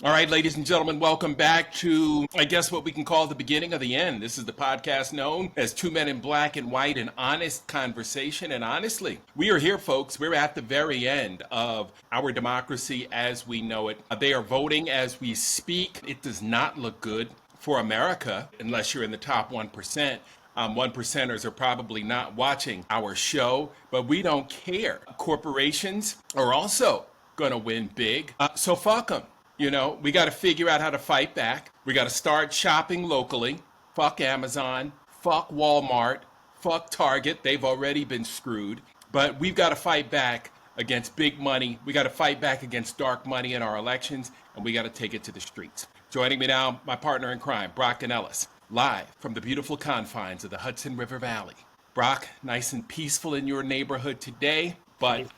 All right, ladies and gentlemen, welcome back to, I guess, what we can call the beginning of the end. This is the podcast known as Two Men in Black and White, an honest conversation. And honestly, we are here, folks. We're at the very end of our democracy as we know it. They are voting as we speak. It does not look good for America unless you're in the top 1%. One percenters are probably not watching our show, but we don't care. Corporations are also going to win big. So fuck them. You know, we got to figure out how to fight back. We got to start shopping locally. Fuck Amazon. Fuck Walmart. Fuck Target. They've already been screwed. But we've got to fight back against big money. We got to fight back against dark money in our elections, and we got to take it to the streets. Joining me now, my partner in crime, Brock Ganeles, live from the beautiful confines of the Hudson River Valley. Brock, nice and peaceful in your neighborhood today, but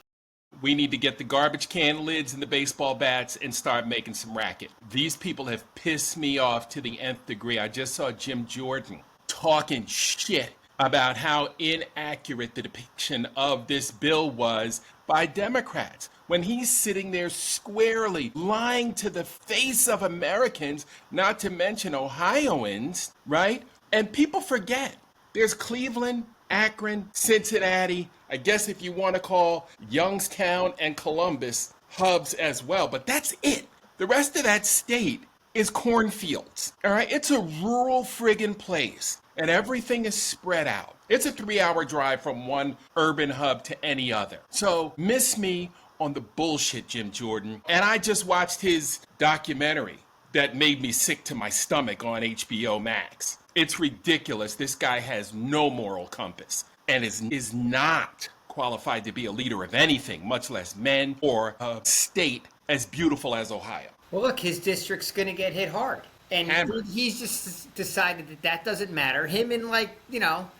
we need to get the garbage can lids and the baseball bats and start making some racket. These people have pissed me off to the nth degree. I just saw Jim Jordan talking shit about how inaccurate the depiction of this bill was by Democrats when he's sitting there squarely lying to the face of Americans, not to mention Ohioans, right? And people forget there's Cleveland, Akron, Cincinnati, I guess if you want to call Youngstown and Columbus hubs as well, but that's it. The rest of that state is cornfields, all right? It's a rural friggin' place, and everything is spread out. It's a 3-hour drive from one urban hub to any other. So miss me on the bullshit, Jim Jordan. And I just watched his documentary that made me sick to my stomach on HBO Max. It's ridiculous. This guy has no moral compass and is not qualified to be a leader of anything, much less men or a state as beautiful as Ohio. Well, look, his district's going to get hit hard. And he's just decided that that doesn't matter. Him and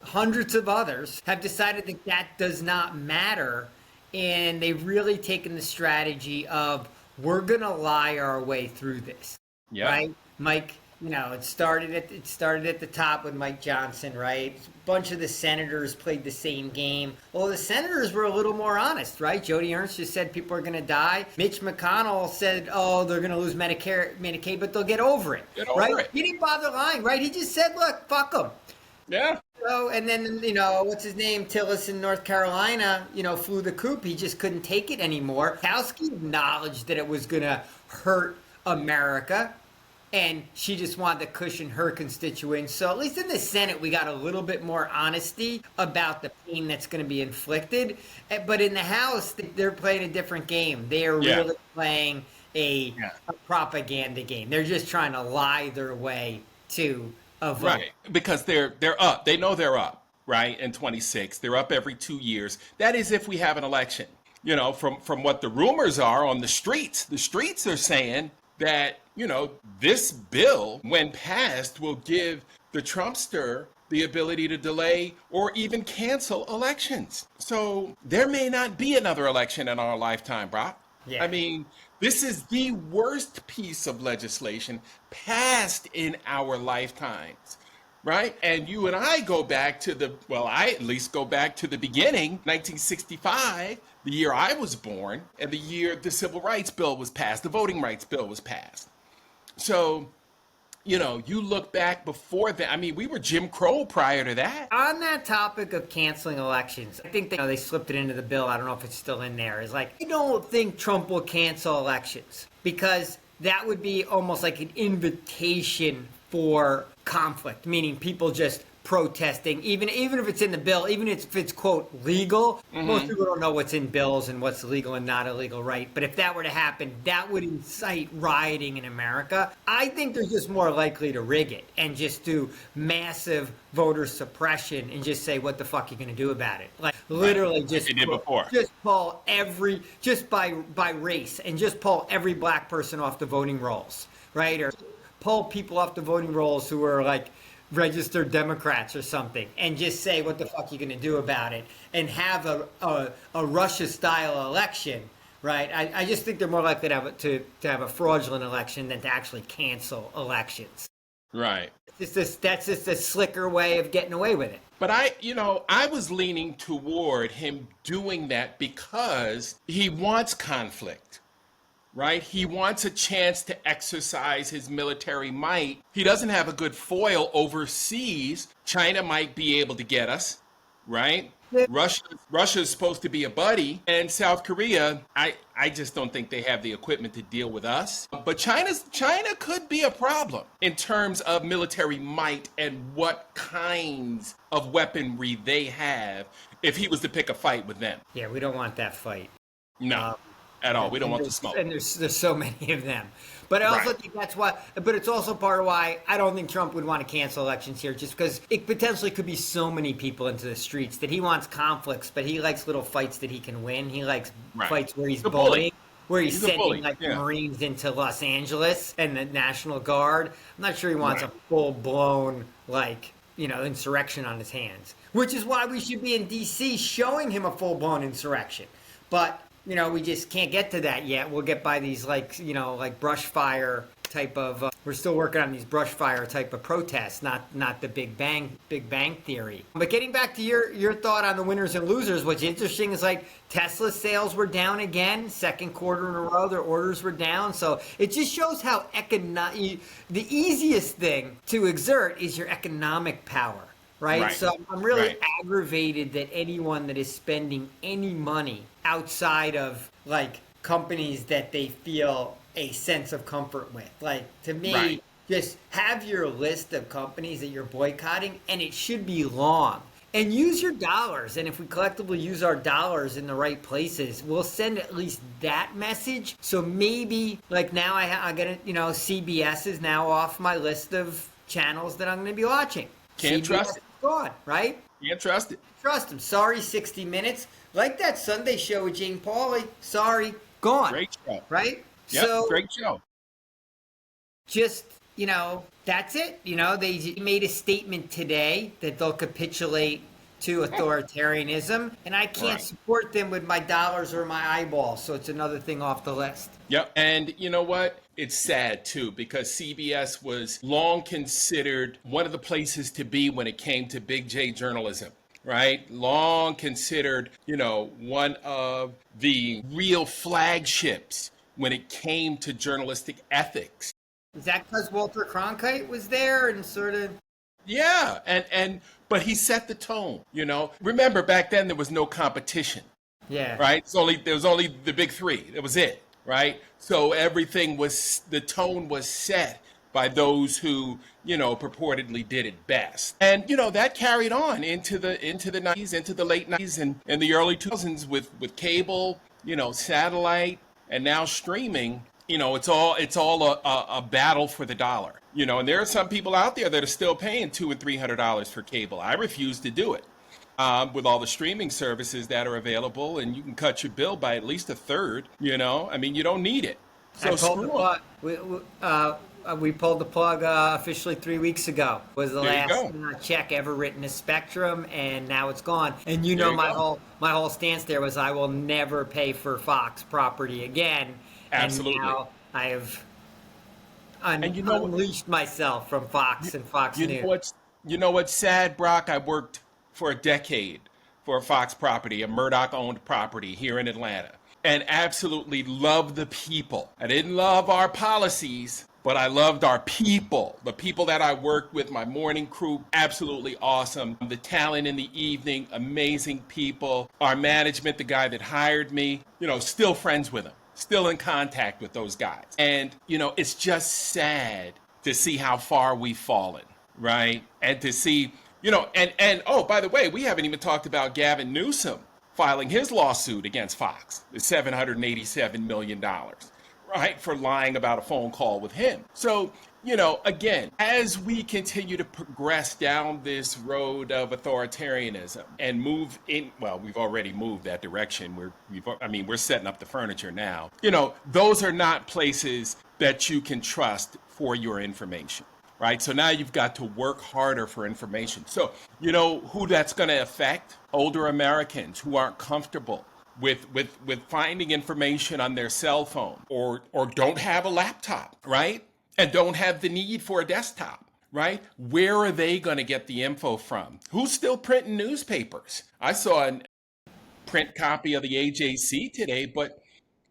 hundreds of others have decided that that does not matter. And they've really taken the strategy of, we're going to lie our way through this. Yeah. Right? Mike, it started at the top with Mike Johnson, right? A bunch of the senators played the same game. Well, the senators were a little more honest, right? Jody Ernst just said people are going to die. Mitch McConnell said, they're going to lose Medicaid, but they'll get over it. He didn't bother lying, right? He just said, look, fuck them. Yeah. So, and then, what's his name? Tillis in North Carolina, flew the coop. He just couldn't take it anymore. Kowski acknowledged that it was going to hurt America. And she just wanted to cushion her constituents. So at least in the Senate, we got a little bit more honesty about the pain that's going to be inflicted. But in the House, they're playing a different game. They are really playing a propaganda game. They're just trying to lie their way to a vote. Right, because they're up. They know they're up, right, in 26. They're up every 2 years. That is if we have an election. From what the rumors are on the streets are saying that, this bill, when passed, will give the Trumpster the ability to delay or even cancel elections. So there may not be another election in our lifetime, Brock. Yeah. I mean, this is the worst piece of legislation passed in our lifetimes, right? And you and I go back to I at least go back to the beginning, 1965, the year I was born, and the year the Civil Rights Bill was passed, the Voting Rights Bill was passed. So, you look back before that. I mean, we were Jim Crow prior to that. On that topic of canceling elections, I think they slipped it into the bill. I don't know if it's still in there. It's like, I don't think Trump will cancel elections because that would be almost like an invitation for conflict, meaning people just protesting, even if it's in the bill, even if it's, quote, legal. Mm-hmm. Most people don't know what's in bills and what's legal and not illegal, right? But if that were to happen, that would incite rioting in America. I think they're just more likely to rig it and just do massive voter suppression and just say, what the fuck are you going to do about it? Like, literally just pull just by race and just pull every black person off the voting rolls, right? Or pull people off the voting rolls who are like registered Democrats or something and just say, what the fuck are you going to do about it? And have a Russia-style election, right? I just think they're more likely to have a fraudulent election than to actually cancel elections. Right. That's just a slicker way of getting away with it. But I was leaning toward him doing that because he wants conflict, right? He wants a chance to exercise his military might. He doesn't have a good foil overseas. China might be able to get us, right? Russia is supposed to be a buddy, and South Korea, I just don't think they have the equipment to deal with us. But China could be a problem in terms of military might and what kinds of weaponry they have if he was to pick a fight with them. Yeah, we don't want that fight. No, at all. We don't want the smoke. And there's so many of them. But I also think that's why, but it's also part of why I don't think Trump would want to cancel elections here, just because it potentially could be so many people into the streets that he wants conflicts, but he likes little fights that he can win. He likes fights where he's bullying, where he's sending Marines into Los Angeles and the National Guard. I'm not sure he wants a full-blown, insurrection on his hands, which is why we should be in D.C. showing him a full-blown insurrection. But we just can't get to that yet. We'll get by these brush fire type of. We're still working on these brush fire type of protests, not the Big Bang theory. But getting back to your thought on the winners and losers, what's interesting is Tesla sales were down again, second quarter in a row. Their orders were down, so it just shows how the easiest thing to exert is your economic power. Right? So I'm really aggravated that anyone that is spending any money outside of companies that they feel a sense of comfort with. To me, just have your list of companies that you're boycotting, and it should be long. And use your dollars. And if we collectively use our dollars in the right places, we'll send at least that message. So maybe now I get CBS is now off my list of channels that I'm going to be watching. Can't CBS trust it. Gone, right? Can't trust it. Trust him. Sorry, 60 Minutes. Like that Sunday show with Jane Pauley. Sorry, gone. Great show. Right? Yep, so, great show. Just, that's it. They made a statement today that they'll capitulate to authoritarianism, and I can't support them with my dollars or my eyeballs, so it's another thing off the list. Yep. And you know what? It's sad, too, because CBS was long considered one of the places to be when it came to big J journalism, right? Long considered, one of the real flagships when it came to journalistic ethics. Is that because Walter Cronkite was there and sort of... Yeah. But he set the tone, Remember, back then, there was no competition. Yeah. Right? There was only the big three. That was it. Right? So the tone was set by those who, purportedly did it best. And, that carried on into the 90s, into the late 90s and the early 2000s with cable, satellite, and now streaming. It's all a battle for the dollar, and there are some people out there that are still paying $200 and $300 for cable. I refuse to do it. With all the streaming services that are available, and you can cut your bill by at least a third, you don't need it. So we pulled the plug officially 3 weeks ago. Was the last check ever written to Spectrum, and now it's gone. And my whole stance there was I will never pay for Fox property again. Absolutely. And now I have unleashed myself from Fox and Fox News. You know what's sad, Brock? I worked for a decade for a Fox property, a Murdoch-owned property here in Atlanta, and absolutely loved the people. I didn't love our policies, but I loved our people. The people that I worked with, my morning crew, absolutely awesome. The talent in the evening, amazing people. Our management, the guy that hired me, still friends with him, still in contact with those guys. And, it's just sad to see how far we've fallen, right? And to see... oh, by the way, we haven't even talked about Gavin Newsom filing his lawsuit against Fox, the $787 million, right, for lying about a phone call with him. So, again, as we continue to progress down this road of authoritarianism and move in, well, we've already moved that direction. We're setting up the furniture now. Those are not places that you can trust for your information. Right. So now you've got to work harder for information. So, who that's going to affect? Older Americans who aren't comfortable with finding information on their cell phone or don't have a laptop. Right. And don't have the need for a desktop. Right. Where are they going to get the info from? Who's still printing newspapers? I saw a print copy of the AJC today, but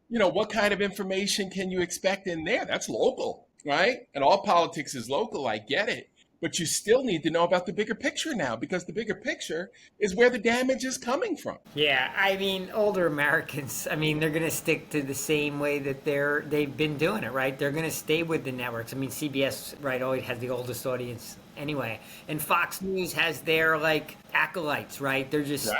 what kind of information can you expect in there? That's local, right? And all politics is local. I get it. But you still need to know about the bigger picture now, because the bigger picture is where the damage is coming from. Yeah, I mean, older Americans, I mean, they're going to stick to the same way that they've been doing it, right? They're going to stay with the networks. I mean, CBS, right, always has the oldest audience anyway. And Fox News has their, like, acolytes, right? They're just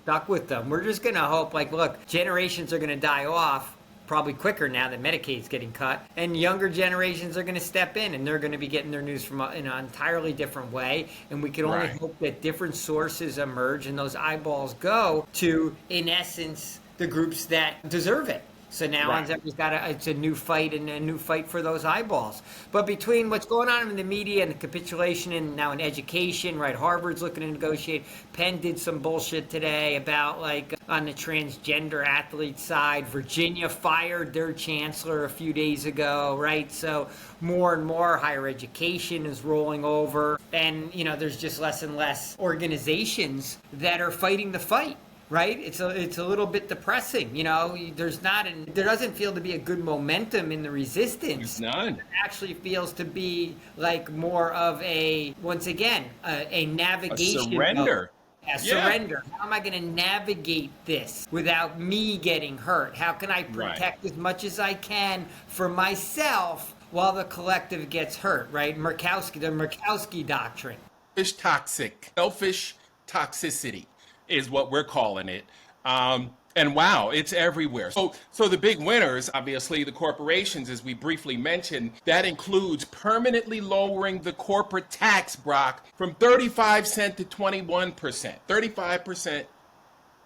stuck with them. We're just going to hope, like, look, generations are going to die off probably quicker now that Medicaid's getting cut, and younger generations are going to step in, and they're going to be getting their news from in an entirely different way, and we can only hope that different sources emerge and those eyeballs go to, in essence, the groups that deserve it. So now it's a new fight, and a new fight for those eyeballs. But between what's going on in the media and the capitulation, and now in education, right? Harvard's looking to negotiate. Penn did some bullshit today about, like, on the transgender athlete side. Virginia fired their chancellor a few days ago, right? So more and more higher education is rolling over, and there's just less and less organizations that are fighting the fight. Right? It's a little bit depressing. There doesn't feel to be a good momentum in the resistance. There's none. It actually feels to be like more of a navigation. A surrender. Surrender. How am I going to navigate this without me getting hurt? How can I protect as much as I can for myself while the collective gets hurt? Right? The Murkowski doctrine. Selfish toxicity is what we're calling it. And wow, it's everywhere. So the big winners, obviously the corporations, as we briefly mentioned, that includes permanently lowering the corporate tax, Brock, from 35% to 21%, 35%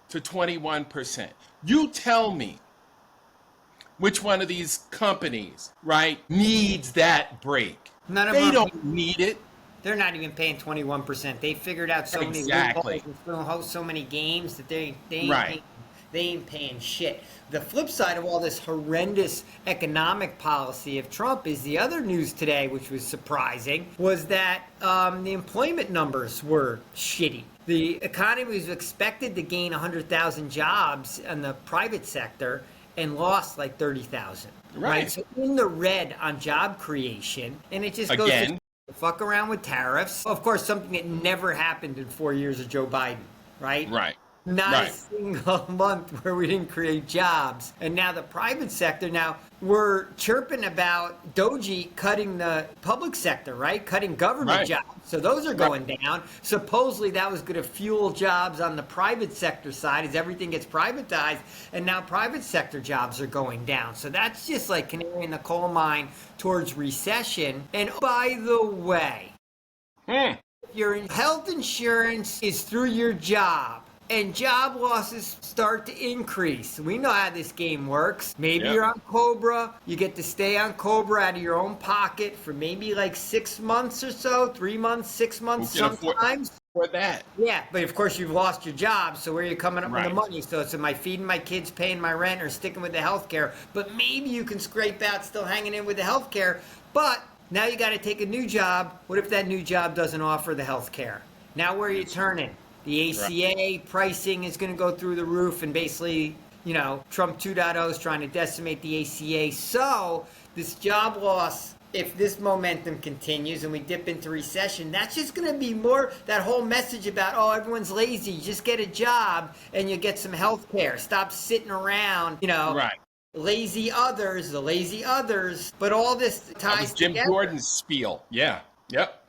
to 21%. You tell me which one of these companies, right, needs that break. None of them. They them don't need it. They're not even paying 21%. They figured out so many loopholes and host so many games that they ain't paying shit. The flip side of all this horrendous economic policy of Trump is the other news today, which was surprising, was that the employment numbers were shitty. The economy was expected to gain 100,000 jobs in the private sector and lost like 30,000. Right. So in the red on job creation, and it just goes to fuck around with tariffs. Of course, something that never happened in 4 years of Joe Biden, right? Right. Not a single month where we didn't create jobs. And now the private sector, now we're chirping about Doji cutting the public sector, right? Cutting government jobs. So those are going down. Supposedly that was going to fuel jobs on the private sector side as everything gets privatized. And now private sector jobs are going down. So that's just like canary in the coal mine towards recession. And by the way, your health insurance is through your job, and job losses start to increase. We know how this game works. Maybe you're on Cobra. You get to stay on Cobra out of your own pocket for maybe like 6 months or so, 3 months, 6 months sometimes. For that. Yeah, but of course you've lost your job, so where are you coming up with the money? So am I feeding my kids, paying my rent, or sticking with the health care? But maybe you can scrape out still hanging in with the health care. But now you got to take a new job. What if that new job doesn't offer the health care? Now where are you turning? The ACA pricing is going to go through the roof, and basically, Trump 2.0 is trying to decimate the ACA. So this job loss, if this momentum continues and we dip into recession, that's just going to be more that whole message about, oh, everyone's lazy. Just get a job and you get some health care. Stop sitting around, lazy others, the lazy others. But all this ties Jim together. Jordan's spiel. Yeah. Yep.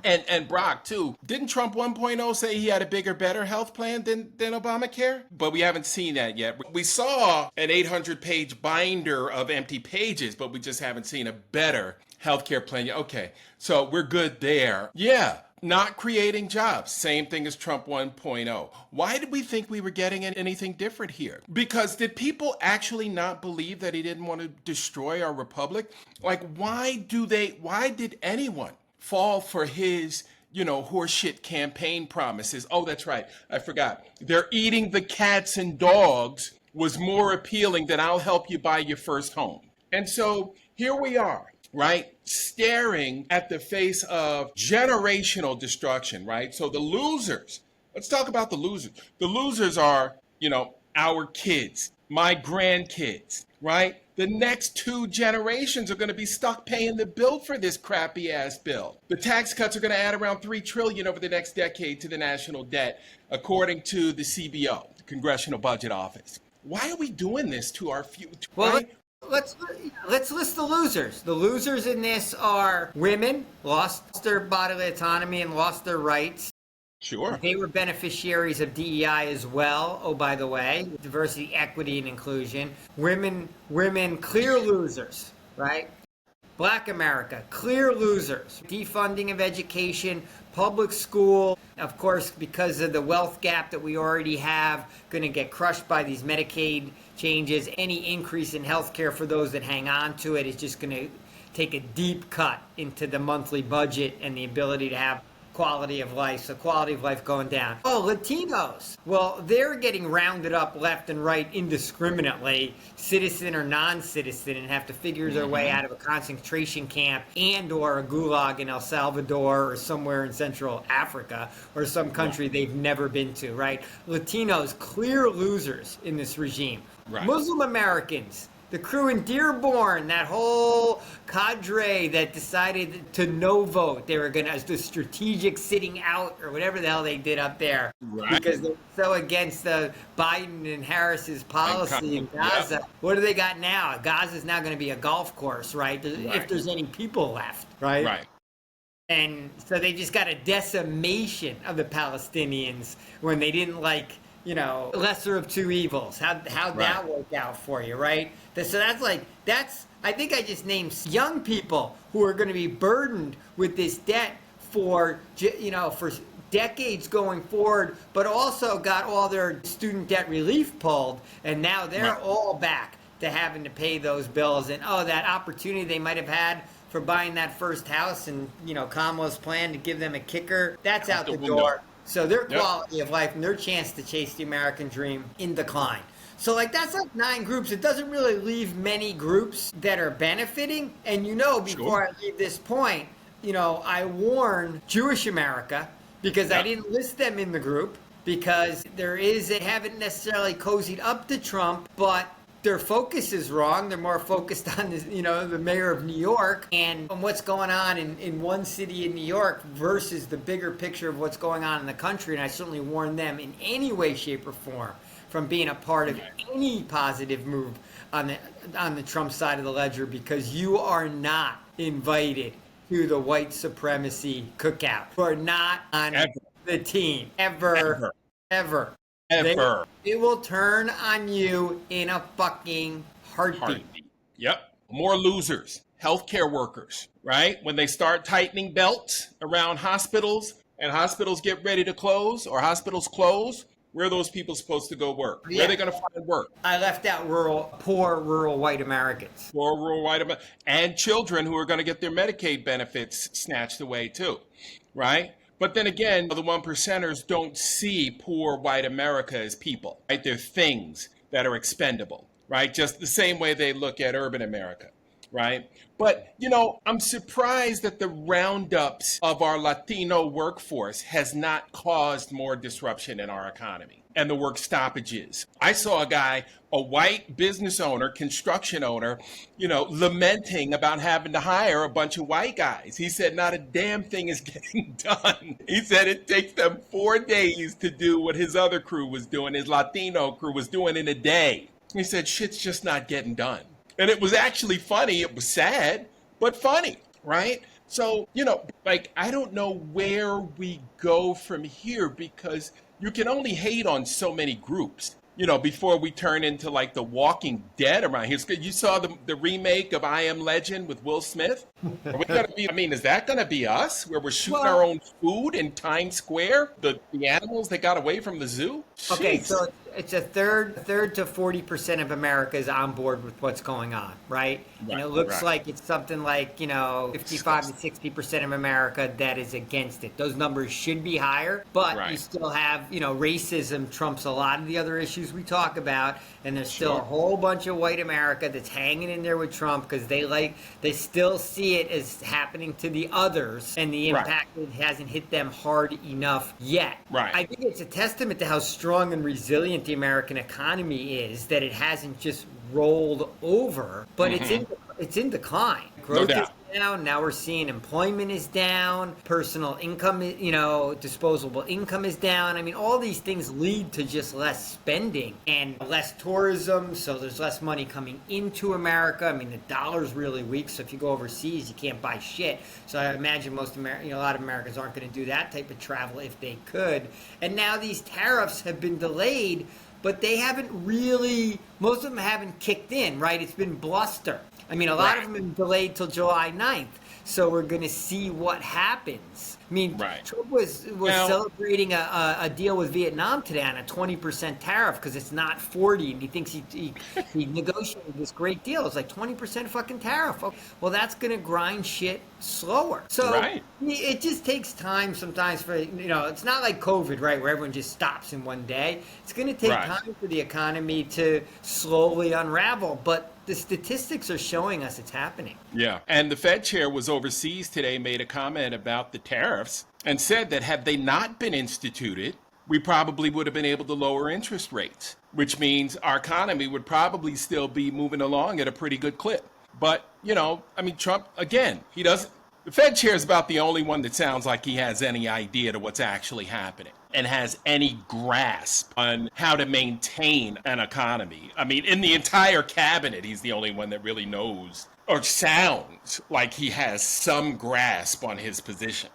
And Brock, too. Didn't Trump 1.0 say he had a bigger, better health plan than Obamacare? But we haven't seen that yet. We saw an 800-page binder of empty pages, but we just haven't seen a better healthcare plan yet. Okay, so we're good there. Yeah, not creating jobs. Same thing as Trump 1.0. Why did we think we were getting anything different here? Because did people actually not believe that he didn't want to destroy our republic? Like, why did anyone fall for his, horseshit campaign promises? Oh, that's right. I forgot. They're eating the cats and dogs was more appealing than I'll help you buy your first home. And so here we are, right? Staring at the face of generational destruction, right? So the losers, let's talk about the losers. The losers are, our kids, my grandkids, right? The next 2 generations are going to be stuck paying the bill for this crappy ass bill. The tax cuts are going to add around $3 trillion over the next decade to the national debt, according to the CBO, the Congressional Budget Office. Why are we doing this to our future? Well, Right? let's list the losers. The losers in this are women, lost their bodily autonomy and lost their rights. Sure. They were beneficiaries of DEI as well. Oh, by the way, diversity, equity, and inclusion. Women, clear losers, right? Black America, clear losers. Defunding of education, public school, of course, because of the wealth gap that we already have, going to get crushed by these Medicaid changes. Any increase in health care for those that hang on to it is just going to take a deep cut into the monthly budget and the ability to have quality of life. So quality of life going down. Oh, Latinos. Well, they're getting rounded up left and right indiscriminately, citizen or non-citizen, and have to figure their way out of a concentration camp and or a gulag in El Salvador or somewhere in Central Africa or some country they've never been to, right? Latinos, clear losers in this regime. Right. Muslim Americans, the crew in Dearborn, that whole cadre that decided to no vote. They were going to, the strategic sitting out or whatever the hell they did up there. Right. Because they're so against the Biden and Harris's policy in Gaza. Yep. What do they got now? Gaza's now going to be a golf course, right? If there's any people left, right? Right. And so they just got a decimation of the Palestinians when they didn't lesser of two evils. How'd that work out for you, right? So I think I just named young people who are going to be burdened with this debt for decades going forward, but also got all their student debt relief pulled, and now they're all back to having to pay those bills. And that opportunity they might have had for buying that first house and Kamala's plan to give them a kicker, that's out the door. So their quality of life and their chance to chase the American dream in decline. So that's 9 groups. It doesn't really leave many groups that are benefiting. And before I leave this point, I warn Jewish America because I didn't list them in the group because they haven't necessarily cozied up to Trump, but their focus is wrong. They're more focused on the mayor of New York and on what's going on in one city in New York versus the bigger picture of what's going on in the country. And I certainly warn them in any way, shape, or form from being a part of any positive move on the Trump side of the ledger, because you are not invited to the white supremacy cookout. You are not on the team ever. Ever. It will turn on you in a fucking heartbeat. Yep. More losers. Healthcare workers, right? When they start tightening belts around hospitals and hospitals get ready to close or hospitals close, where are those people supposed to go work? Where are they going to find work? I left out poor rural white Americans. Poor rural white Americans. And children who are going to get their Medicaid benefits snatched away too, right? But then again, the 1%ers don't see poor white America as people, right? They're things that are expendable, right? Just the same way they look at urban America, right? But, I'm surprised that the roundups of our Latino workforce has not caused more disruption in our economy and the work stoppages. I saw a white business owner, construction owner, lamenting about having to hire a bunch of white guys. He said not a damn thing is getting done. He said it takes them 4 days to do what his other crew was doing, his Latino crew was doing in a day. He said shit's just not getting done. And it was actually funny. It was sad, but funny, right? So, I don't know where we go from here, because you can only hate on so many groups, before we turn into the Walking Dead around here. You saw the remake of I Am Legend with Will Smith? Are we gonna be, is that going to be us, where we're shooting our own food in Times Square? The animals that got away from the zoo? Okay, Jeez. so it's a third to 40% of America is on board with what's going on, right? And it looks like it's something like, 55 to 60% of America that is against it. Those numbers should be higher, but you still have, racism trumps a lot of the other issues we talk about, and there's still a whole bunch of white America that's hanging in there with Trump because they still see it as happening to the others, and the impact it hasn't hit them hard enough yet. Right. I think it's a testament to how strong and resilient the American economy is that it hasn't just rolled over, but it's in decline. Growth is down. Now we're seeing employment is down, personal income, disposable income is down. I mean, all these things lead to just less spending and less tourism, so there's less money coming into America. I mean, the dollar's really weak, so if you go overseas, you can't buy shit. So I imagine a lot of Americans aren't going to do that type of travel if they could. And now these tariffs have been delayed, but they haven't really, most of them haven't kicked in, right? It's been bluster. I mean, a lot of them have been delayed till July 9th. So we're going to see what happens. I mean, Trump was celebrating a deal with Vietnam today on a 20% tariff because it's not 40, and he thinks he negotiated this great deal. It's like 20% fucking tariff. Well, that's going to grind shit slower. So it just takes time sometimes for, it's not like COVID, right, where everyone just stops in one day. It's going to take time for the economy to slowly unravel, but the statistics are showing us it's happening. Yeah. And the Fed chair was overseas today, made a comment about the tariffs and said that had they not been instituted, we probably would have been able to lower interest rates, which means our economy would probably still be moving along at a pretty good clip. But, Trump, again, the Fed chair is about the only one that sounds like he has any idea to what's actually happening and has any grasp on how to maintain an economy. I mean, in the entire cabinet, he's the only one that really knows or sounds like he has some grasp on his position.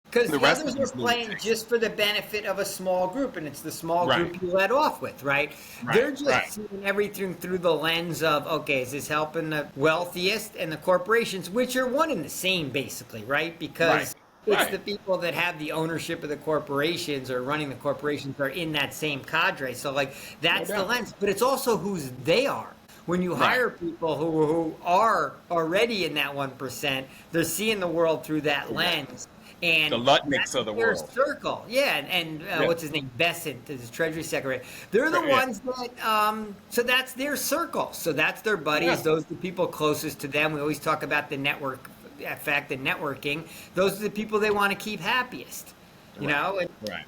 Because the others are playing just for the benefit of a small group, and it's the small group you led off with, right? They're just seeing everything through the lens of, okay, is this helping the wealthiest and the corporations, which are one and the same, basically, right? Because it's the people that have the ownership of the corporations or running the corporations are in that same cadre. So, that's the lens. But it's also whose they are. When you hire people who are already in that 1%, they're seeing the world through that lens. And the Lutnicks of the world. Circle. Yeah, and what's his name? Bessent, his Treasury Secretary. They're the ones that, so that's their circle. So that's their buddies. Yeah. Those are the people closest to them. We always talk about the network effect and networking. Those are the people they want to keep happiest, you know? And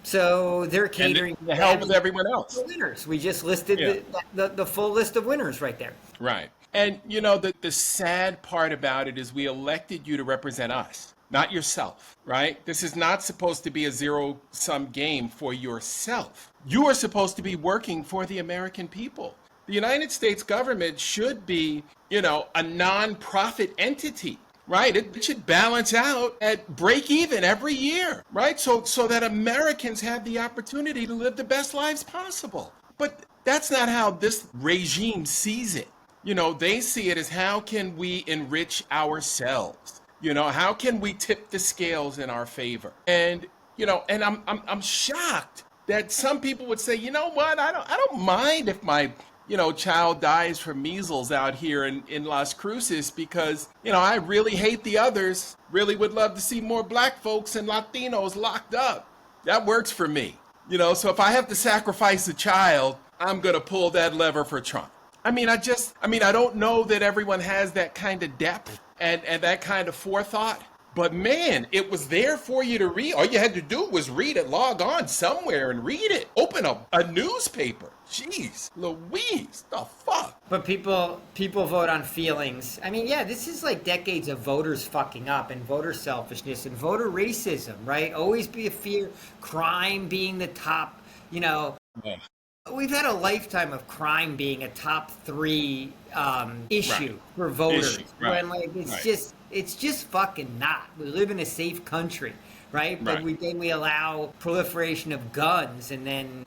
so they're catering to help with everyone else. The winners. We just listed the full list of winners right there. Right. And, the sad part about it is we elected you to represent us. Not yourself, right? This is not supposed to be a zero-sum game for yourself. You are supposed to be working for the American people. The United States government should be, a non-profit entity, right? It should balance out at break even every year, right? So that Americans have the opportunity to live the best lives possible. But that's not how this regime sees it. They see it as how can we enrich ourselves? How can we tip the scales in our favor? And, and I'm shocked that some people would say, you know what, I don't mind if my, child dies from measles out here in Las Cruces because, I really hate the others, really would love to see more black folks and Latinos locked up. That works for me. So if I have to sacrifice a child, I'm going to pull that lever for Trump. I don't know that everyone has that kind of depth and that kind of forethought. But man, it was there for you to read. All you had to do was read it, log on somewhere and read it. Open a newspaper. Jeez, Louise, the fuck? But people vote on feelings. This is like decades of voters fucking up and voter selfishness and voter racism, right? Always be a fear, crime being the top, We've had a lifetime of crime being a top 3 issue for voters. When it's just fucking not. We live in a safe country, right? But then we allow proliferation of guns and then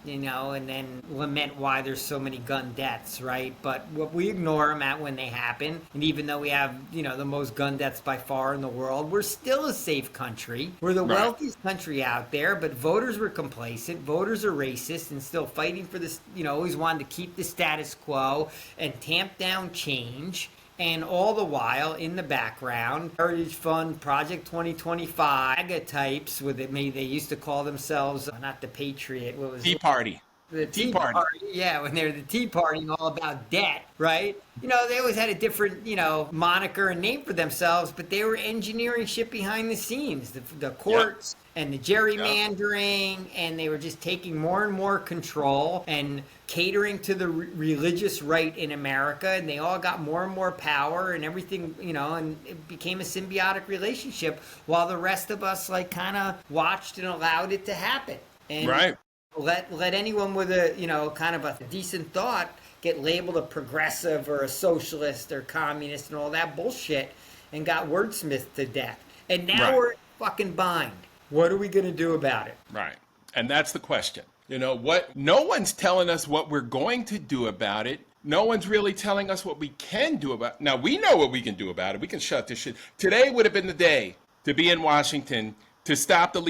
lament why there's so many gun deaths, right? But we ignore them when they happen. And even though we have, the most gun deaths by far in the world, we're still a safe country. We're the wealthiest country out there, but voters were complacent. Voters are racist and still fighting for this, always wanted to keep the status quo and tamp down change. And all the while, in the background, Heritage Fund, Project 2025, MAGA types with it. Maybe they used to call themselves not the Patriot. What was Tea Party. the Tea Tea Party. Party. Yeah, when they were the Tea Party and all about debt, right? They always had a different, moniker and name for themselves, but they were engineering shit behind the scenes, the courts and the gerrymandering, and they were just taking more and more control and catering to the religious right in America, and they all got more and more power and everything, and it became a symbiotic relationship while the rest of us kind of watched and allowed it to happen. And Right. let anyone with a kind of a decent thought get labeled a progressive or a socialist or communist and all that bullshit and got wordsmithed to death. And now we're in a fucking bind. What are we going to do about it? Right. And that's the question. What? No one's telling us what we're going to do about it. No one's really telling us what we can do about it. Now, we know what we can do about it. We can shut this shit. Today would have been the day to be in Washington to stop the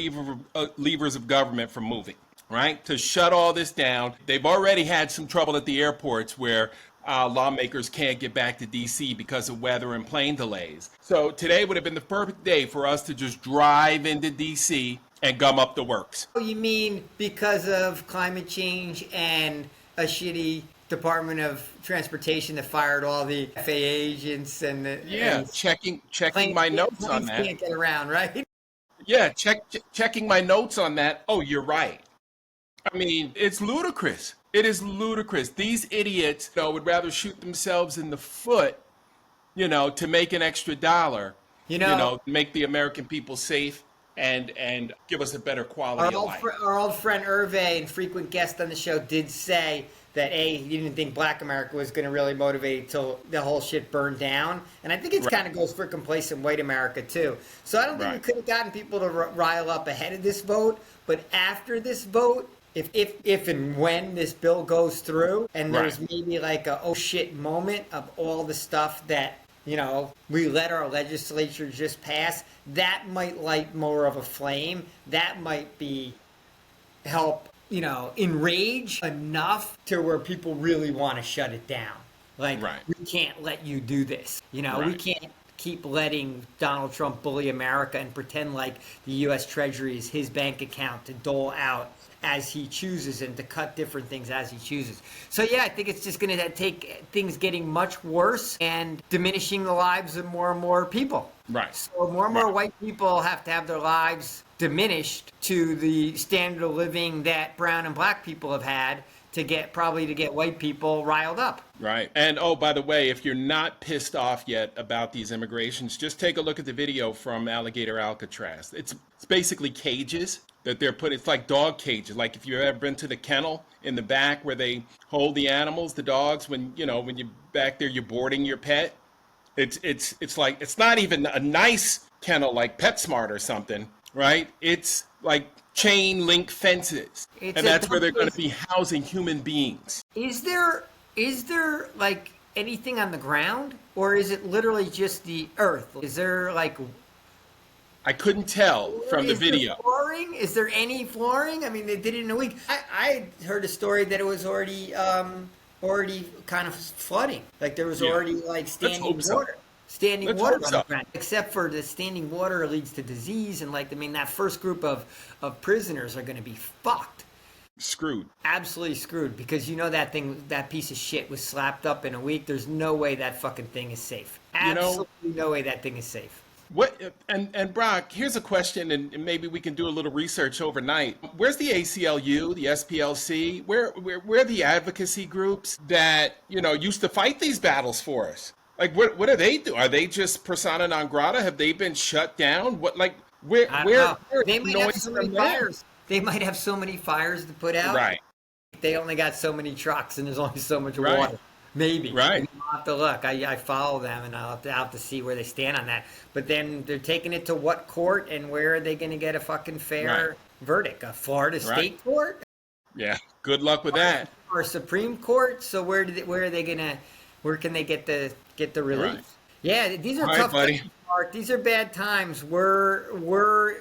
levers of government from moving, right? To shut all this down. They've already had some trouble at the airports where lawmakers can't get back to D.C. because of weather and plane delays. So today would have been the perfect day for us to just drive into D.C. and gum up the works. Oh, you mean because of climate change and a shitty Department of Transportation that fired all the FAA agents and checking my notes on that. Can't get around, right? Yeah, checking my notes on that. Oh, you're right. I mean, it's ludicrous. It is ludicrous. These idiots, would rather shoot themselves in the foot, to make an extra dollar, make the American people safe and give us a better quality of life. Our old friend Hervé, and frequent guest on the show, did say that he didn't think Black America was going to really motivate till the whole shit burned down. And I think it kind of goes for complacent white America too. So I don't think we could have gotten people to rile up ahead of this vote, but after this vote, if and when this bill goes through, and there's maybe like a oh shit moment of all the stuff that we let our legislature just pass, that might light more of a flame. That might be help enrage enough to where people really want to shut it down. We can't let you do this. We can't keep letting Donald Trump bully America and pretend like the U.S. Treasury is his bank account to dole out as he chooses and to cut different things as he chooses. So I think it's just going to take things getting much worse and diminishing the lives of more and more people. Right. So more and more white people have to have their lives diminished to the standard of living that brown and black people have had to get white people riled up. Right. And by the way, if you're not pissed off yet about these immigrations, just take a look at the video from Alligator Alcatraz. It's basically cages that they're put. It's like dog cages. Like if you've ever been to the kennel in the back where they hold the animals, the dogs, when you're back there, you're boarding your pet. It's like, it's not even a nice kennel like PetSmart or something, right? It's like chain link fences, and that's where they're going to be housing human beings. Is there like anything on the ground, or is it literally just the earth? Is there like I couldn't tell from the video. Flooring? Is there any flooring? I mean, they did it in a week. I heard a story that it was already kind of flooding. Like there was already like standing water. Standing water on the ground. Except for the standing water leads to disease, and that first group of prisoners are going to be fucked. Screwed. Absolutely screwed, because that piece of shit was slapped up in a week. There's no way that fucking thing is safe. Absolutely no way that thing is safe. What and Brock, here's a question, and maybe we can do a little research overnight. Where's the ACLU, the SPLC? Where are the advocacy groups that used to fight these battles for us? Like what do they do? Are they just persona non grata? Have they been shut down? Where they might have so many fires. They might have so many fires to put out. Right. They only got so many trucks, and there's only so much water. Maybe. Right. I'll have to look. I follow them, and I'll have to see where they stand on that. But then they're taking it to what court, and where are they going to get a fucking fair verdict? A Florida state court? Yeah. Good luck with that. Or a Supreme Court? So where can they get the relief? Right. Yeah, these are tough times, Mark. These are bad times. We're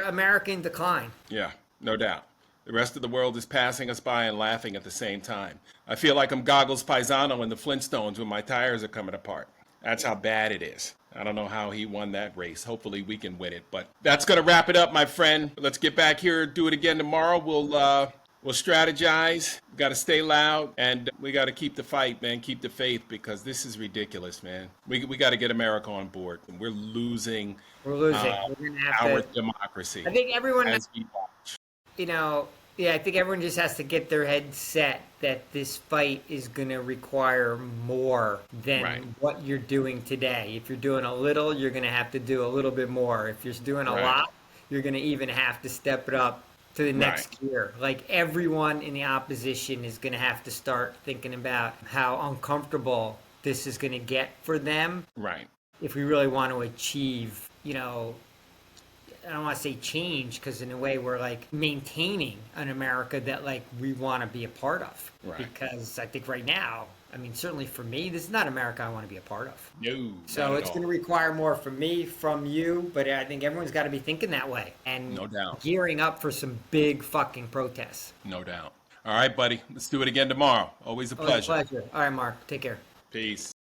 America in decline. Yeah, no doubt. The rest of the world is passing us by and laughing at the same time. I feel like I'm Goggles Paisano in the Flintstones when my tires are coming apart. That's how bad it is. I don't know how he won that race. Hopefully we can win it. But that's going to wrap it up, my friend. Let's get back here, do it again tomorrow. We'll We'll strategize. We got to stay loud, and we got to keep the fight, man. Keep the faith, because this is ridiculous, man. We got to get America on board. We're losing We're losing. We're gonna have our to. democracy I think everyone, as we watch. you know, yeah, I think everyone just has to get their head set that this fight is going to require more than Right. what you're doing today. If you're doing a little, you're going to have to do a little bit more. If you're doing a Right. lot, you're going to even have to step it up to the next gear. Like everyone in the opposition is going to have to start thinking about how uncomfortable this is going to get for them Right. if we really want to achieve, I don't want to say change, because in a way we're like maintaining an America that like we want to be a part of. Right. Because I think right now, I mean, certainly for me, this is not America I want to be a part of. No. So it's going to require more from me, from you, but I think everyone's got to be thinking that way and No doubt. gearing up for some big fucking protests. No doubt. All right, buddy. Let's do it again tomorrow. Always a Always pleasure. a pleasure. All right, Mark. Take care. Peace.